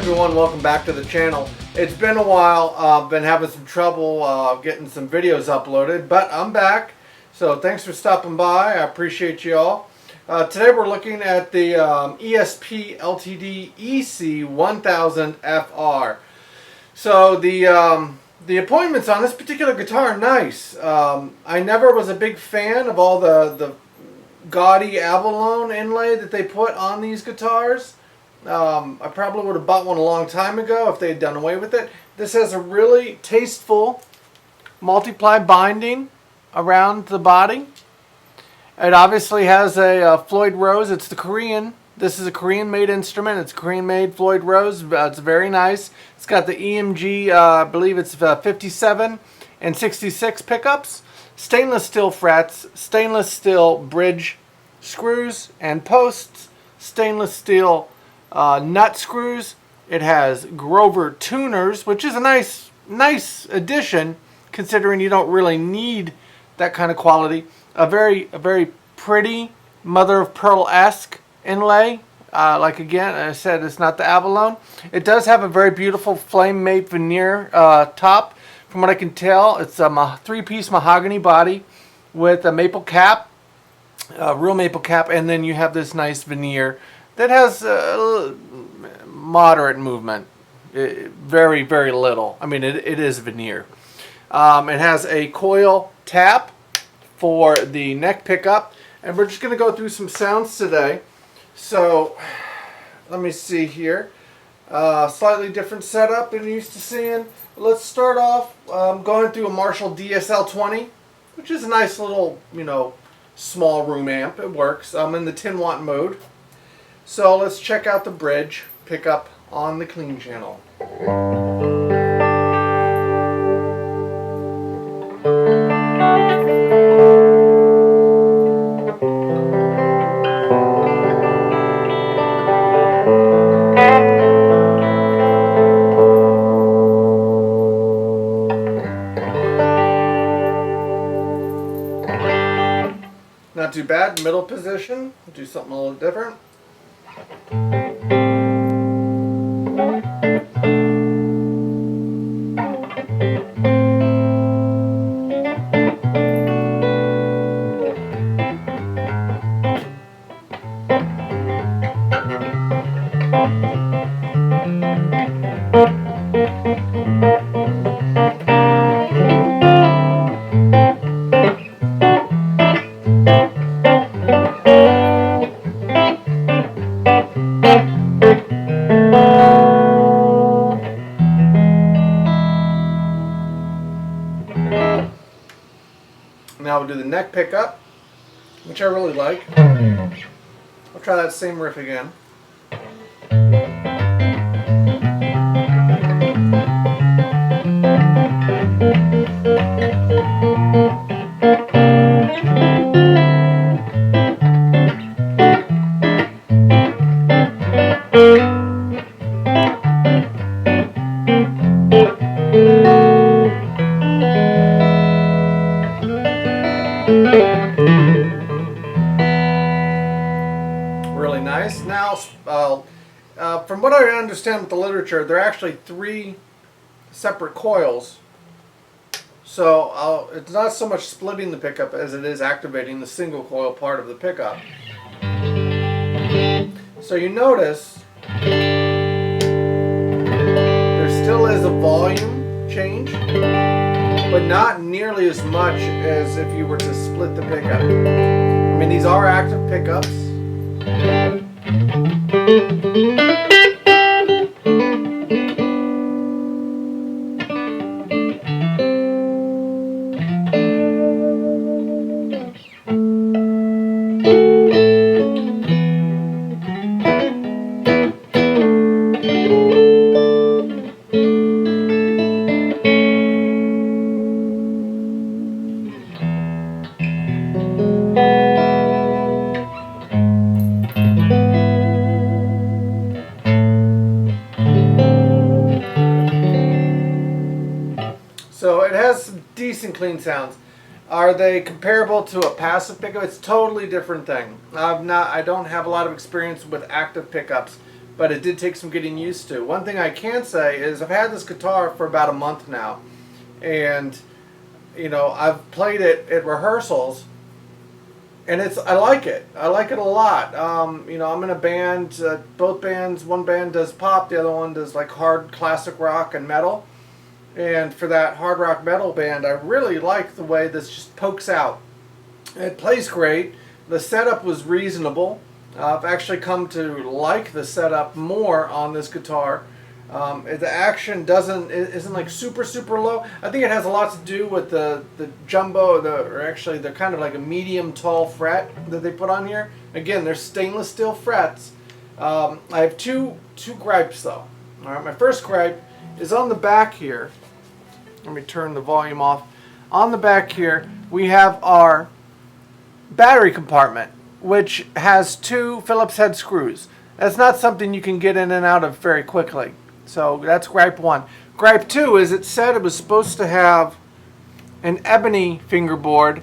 everyone, welcome back to the channel. It's been a while. I've been having some trouble getting some videos uploaded, but I'm back. So thanks for stopping by. I appreciate you all. Today we're looking at the Esp Ltd EC1000 Fr. So the appointments on this particular guitar are nice. I never was a big fan of all the gaudy abalone inlay that they put on these guitars. I probably would have bought one a long time ago if they had done away with it. This has a really tasteful multiply binding around the body. It obviously has a Floyd Rose. It's the Korean. This is a Korean made instrument. It's Korean made Floyd Rose. It's very nice. It's got the EMG, I believe it's 57 and 66 pickups. Stainless steel frets, stainless steel bridge screws and posts, stainless steel nut screws. It has Grover tuners, which is a nice addition considering you don't really need that kind of quality. A very pretty mother of pearl-esque inlay. Like again, I said, it's not the abalone. It does have a very beautiful flame-made veneer top. From what I can tell, it's a three-piece mahogany body with a maple cap, a real maple cap, and then you have this nice veneer that has moderate movement. Very little. I mean, it is veneer. It has a coil tap for the neck pickup, and we're just going to go through some sounds today. So let me see here. Slightly different setup than you're used to seeing. Let's start off going through a Marshall DSL-20, which is a nice little, small room amp. It works. I'm in the 10-watt mode. So let's check out the bridge pickup on the clean channel. Not too bad. Middle position. Do something a little different. Now we'll do the neck pickup, which I really like. I'll try that same riff again. Really nice. Now, from what I understand with the literature, there are actually 3 separate coils. So it's not so much splitting the pickup as it is activating the single coil part of the pickup. So you notice there still is a volume change, but not nearly as much as if you were to split the pickup. I mean, these are active pickups. So it has some decent clean sounds. Are they comparable to a passive pickup? It's a totally different thing. I don't have a lot of experience with active pickups, but it did take some getting used to. One thing I can say is I've had this guitar for about a month now, and you know, I've played it at rehearsals, and I like it. I like it a lot. You know, I'm in a band, both bands, one band does pop, the other one does like hard classic rock and metal. And for that hard rock metal band, I really like the way this just pokes out. It plays great. The setup was reasonable. I've actually come to like the setup more on this guitar. The action isn't like super low. I think it has a lot to do with the jumbo, or actually they're kind of like a medium tall fret that they put on here. Again, they're stainless steel frets. I have two gripes though. All right, my first gripe is on the back here. Let me turn the volume off. On the back here, we have our battery compartment, which has 2 Phillips head screws. That's not something you can get in and out of very quickly. So that's gripe 1. Gripe 2 is it said it was supposed to have an ebony fingerboard,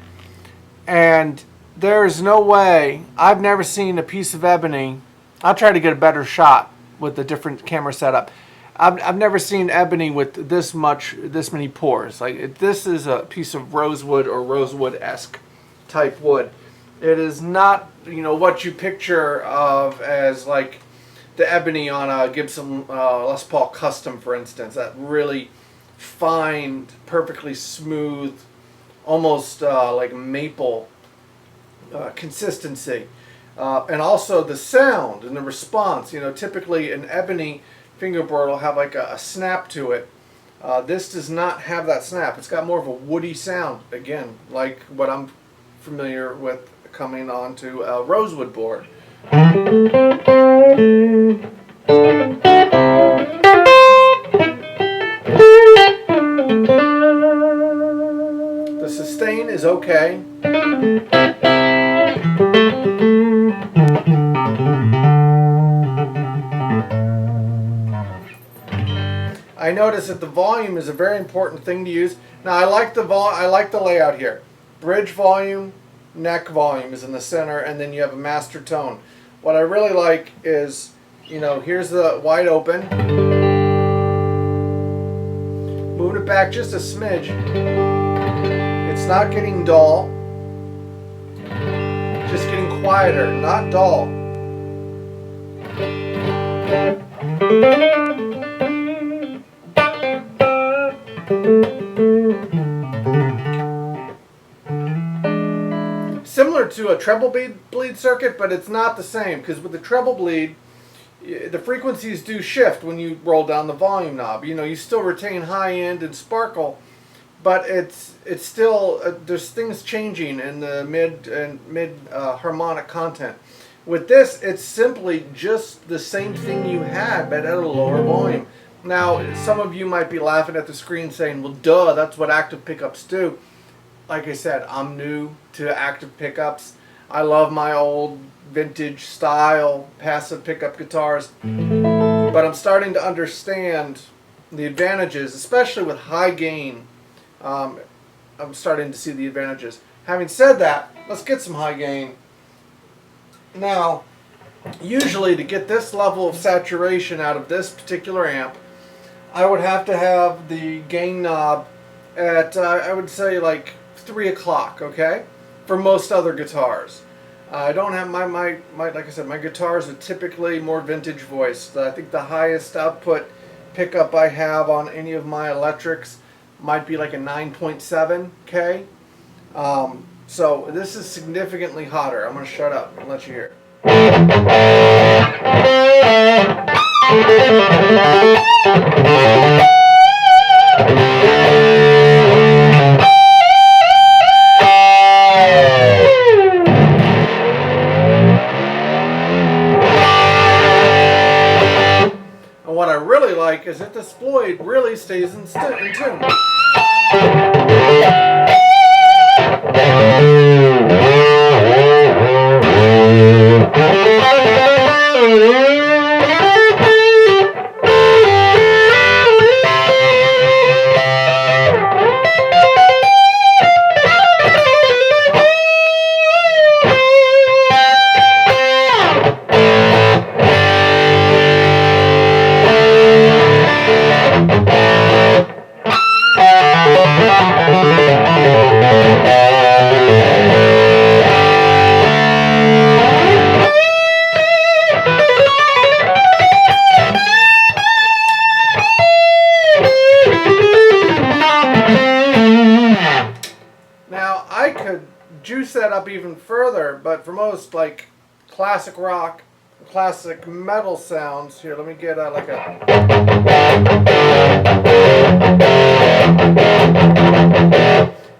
and there's no way. I've never seen a piece of ebony. I'll try to get a better shot with the different camera setup. I've never seen ebony with this many pores. Like this is a piece of rosewood or rosewood-esque type wood. It is not, you know, what you picture of as like the ebony on a Gibson Les Paul Custom, for instance. That really fine, perfectly smooth, almost like maple consistency. And also the sound and the response. You know, typically an ebony fingerboard will have like a snap to it. This does not have that snap. It's got more of a woody sound, again, like what I'm familiar with coming onto a rosewood board. The sustain is okay. I notice that the volume is a very important thing to use. Now I like the layout here. Bridge volume, neck volume is in the center, and then you have a master tone. What I really like is, you know, here's the wide open. Move it back just a smidge. It's not getting dull. Just getting quieter, not dull. Similar to a treble bleed circuit, but it's not the same, because with the treble bleed, the frequencies do shift when you roll down the volume knob. You know, you still retain high end and sparkle, but it's still there's things changing in the mid harmonic content. With this, it's simply just the same thing you had, but at a lower volume. Now, some of you might be laughing at the screen saying, well, duh, that's what active pickups do. Like I said, I'm new to active pickups. I love my old vintage style passive pickup guitars, but I'm starting to understand the advantages, especially with high gain. I'm starting to see the advantages. Having said that, let's get some high gain. Now, usually to get this level of saturation out of this particular amp, I would have to have the gain knob at, I would say, like 3 o'clock, okay? For most other guitars. I don't have like I said, my guitars are typically more vintage voiced. I think the highest output pickup I have on any of my electrics might be like a 9.7K. So this is significantly hotter. I'm going to shut up and let you hear And what I really like is that this Floyd really stays in tune. even further, but for most like classic rock, classic metal sounds, here let me get like a,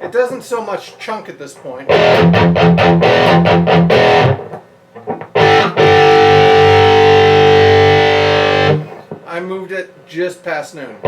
it doesn't so much chunk at this point. I moved it just past noon.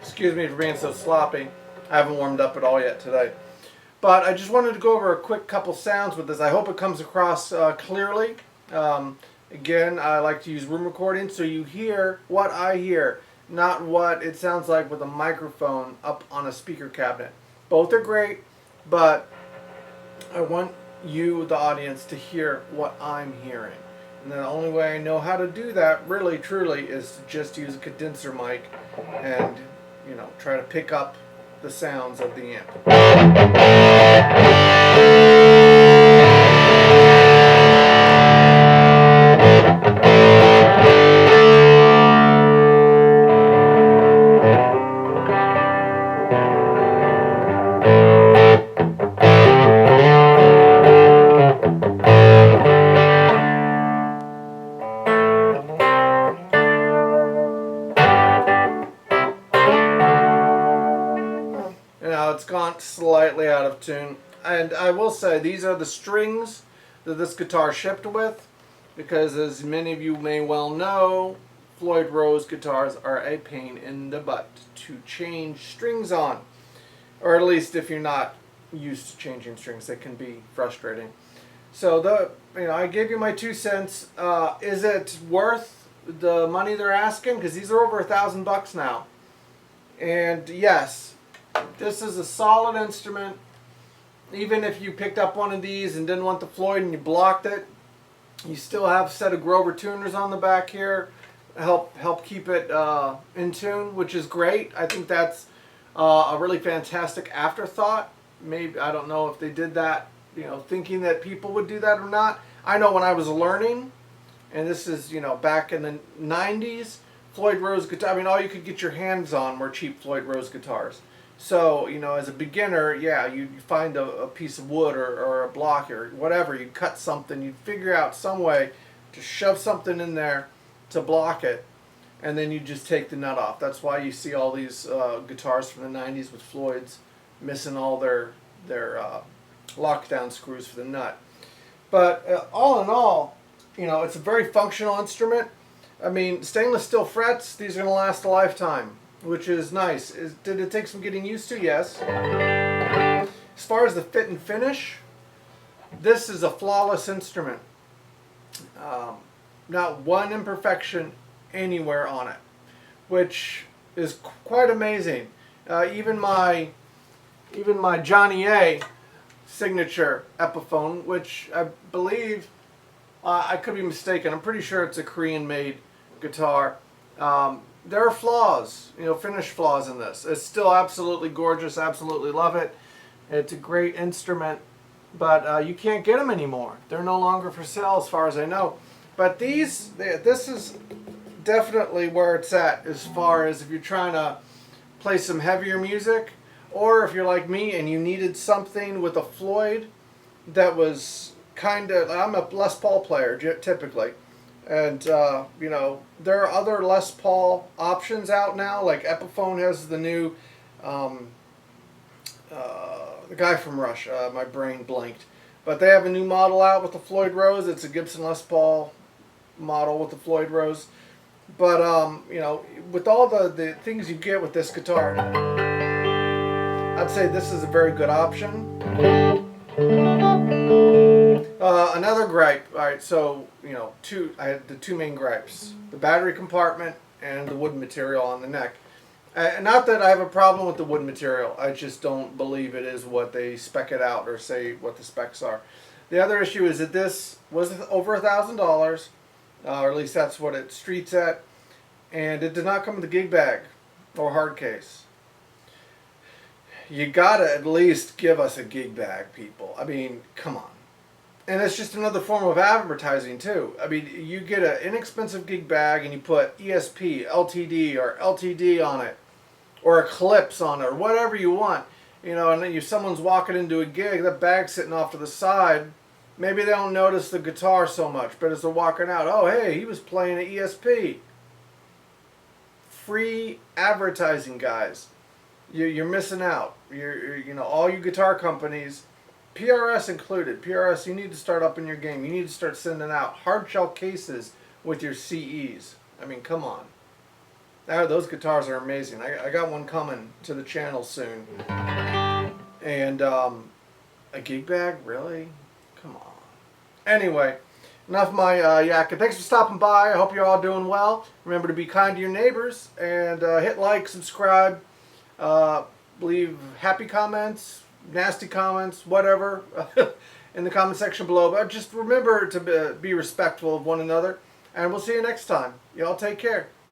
Excuse me for being so sloppy. I haven't warmed up at all yet today. But I just wanted to go over a quick couple sounds with this. I hope it comes across clearly. Again, I like to use room recording so you hear what I hear, not what it sounds like with a microphone up on a speaker cabinet. Both are great, but I want you, the audience, to hear what I'm hearing. And the only way I know how to do that, really, truly, is to just use a condenser mic and, you know, try to pick up the sounds of the amp. Now it's gone slightly out of tune, and I will say these are the strings that this guitar shipped with, because as many of you may well know, Floyd Rose guitars are a pain in the butt to change strings on, or at least if you're not used to changing strings, they can be frustrating. So I gave you my 2 cents. Is it worth the money they're asking? Because these are over $1,000 now, and yes. This is a solid instrument. Even if you picked up one of these and didn't want the Floyd and you blocked it, you still have a set of Grover tuners on the back here, help keep it in tune, which is great. I think that's a really fantastic afterthought. Maybe, I don't know if they did that, you know, thinking that people would do that or not. I know when I was learning, and this is, you know, back in the 90s, Floyd Rose guitar, I mean, all you could get your hands on were cheap Floyd Rose guitars. So, you know, as a beginner, yeah, you find a piece of wood or a block or whatever, you'd cut something, you'd figure out some way to shove something in there to block it, and then you just take the nut off. That's why you see all these guitars from the 90s with Floyds missing all their lockdown screws for the nut. But all in all, you know, it's a very functional instrument. I mean, stainless steel frets, these are going to last a lifetime, which is nice. Did it take some getting used to? Yes. As far as the fit and finish, this is a flawless instrument. Not one imperfection anywhere on it, which is quite amazing. Even my Johnny A signature Epiphone, which I believe, I could be mistaken, I'm pretty sure it's a Korean-made guitar. There are flaws, you know, finish flaws in this. It's still absolutely gorgeous, absolutely love it. It's a great instrument, but you can't get them anymore. They're no longer for sale as far as I know. But this is definitely where it's at as far as if you're trying to play some heavier music, or if you're like me and you needed something with a Floyd that was kind of, I'm a Les Paul player typically. And you know, there are other Les Paul options out now. Like Epiphone has the new, the guy from Russia. My brain blanked, but they have a new model out with the Floyd Rose. It's a Gibson Les Paul model with the Floyd Rose. But you know, with all the things you get with this guitar, I'd say this is a very good option. Another gripe. All right, so you know, I had the two main gripes: the battery compartment and the wood material on the neck. Not that I have a problem with the wood material. I just don't believe it is what they spec it out or say what the specs are. The other issue is that this was over $1,000, or at least that's what it streets at, and it did not come with a gig bag or hard case. You gotta at least give us a gig bag, people. I mean, come on. And it's just another form of advertising too. I mean, you get an inexpensive gig bag and you put ESP, LTD, or LTD on it, or Eclipse on it, or whatever you want. You know, and then someone's walking into a gig, that bag's sitting off to the side. Maybe they don't notice the guitar so much, but as they're walking out, oh hey, he was playing an ESP. Free advertising, guys. You're missing out. You know, all you guitar companies, PRS included. PRS, you need to start up in your game. You need to start sending out hard shell cases with your CEs. I mean, come on. Those guitars are amazing. I got one coming to the channel soon. And a gig bag, really? Come on. Anyway, enough of my yakking. Thanks for stopping by. I hope you're all doing well. Remember to be kind to your neighbors and hit like, subscribe. Leave happy comments, nasty comments, whatever, in the comment section below. But just remember to be respectful of one another. And we'll see you next time. Y'all take care.